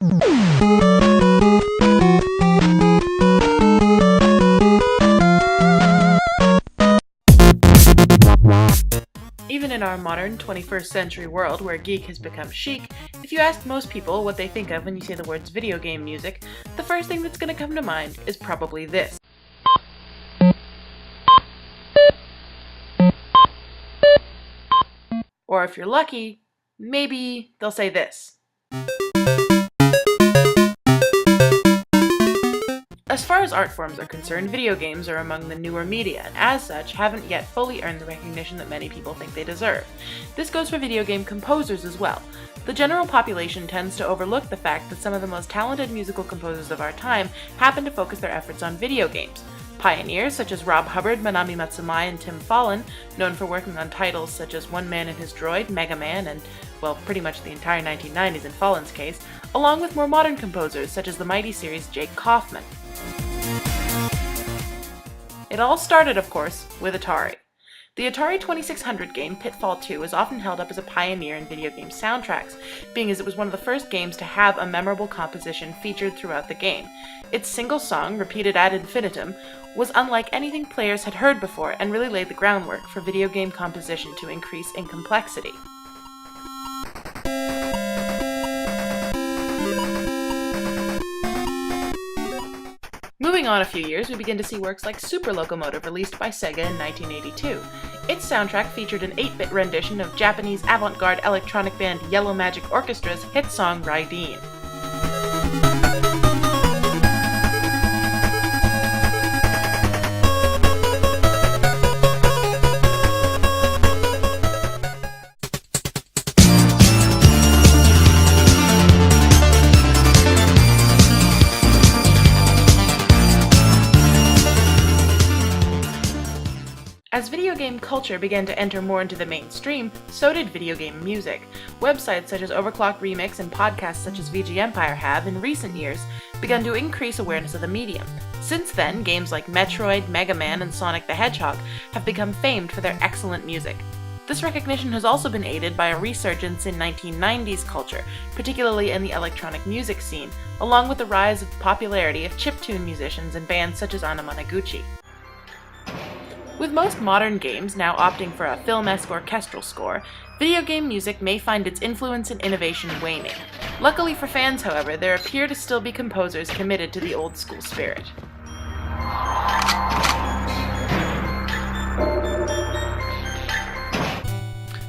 Even in our modern 21st century world where geek has become chic, if you ask most people what they think of when you say the words video game music, the first thing that's going to come to mind is probably this. Or if you're lucky, maybe they'll say this. As far as art forms are concerned, video games are among the newer media, and as such, haven't yet fully earned the recognition that many people think they deserve. This goes for video game composers as well. The general population tends to overlook the fact that some of the most talented musical composers of our time happen to focus their efforts on video games. Pioneers such as Rob Hubbard, Manami Matsumae, and Tim Follin, known for working on titles such as One Man and His Droid, Mega Man, and, well, pretty much the entire 1990s in Follin's case, along with more modern composers such as the mighty series Jake Kaufman. It all started, of course, with Atari. The Atari 2600 game Pitfall 2 is often held up as a pioneer in video game soundtracks, being as it was one of the first games to have a memorable composition featured throughout the game. Its single song, repeated ad infinitum, was unlike anything players had heard before and really laid the groundwork for video game composition to increase in complexity. Moving on a few years, we begin to see works like Super Locomotive, released by Sega in 1982. Its soundtrack featured an 8-bit rendition of Japanese avant-garde electronic band Yellow Magic Orchestra's hit song Raideen. As video game culture began to enter more into the mainstream, so did video game music. Websites such as Overclock Remix and podcasts such as VGMadness have, in recent years, begun to increase awareness of the medium. Since then, games like Metroid, Mega Man, and Sonic the Hedgehog have become famed for their excellent music. This recognition has also been aided by a resurgence in 1990s culture, particularly in the electronic music scene, along with the rise of popularity of chiptune musicians and bands such as Anamanaguchi. With most modern games now opting for a film-esque orchestral score, video game music may find its influence and innovation waning. Luckily for fans, however, there appear to still be composers committed to the old-school spirit.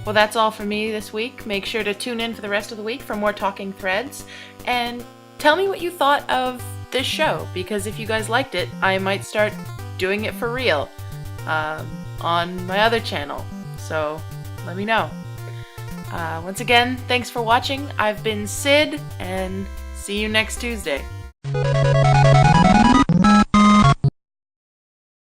Well, that's all for me this week. Make sure to tune in for the rest of the week for more Talking Threads, and tell me what you thought of this show, because if you guys liked it, I might start doing it for real. On my other channel, so let me know. Once again, thanks for watching. I've been Sid, and see you next Tuesday.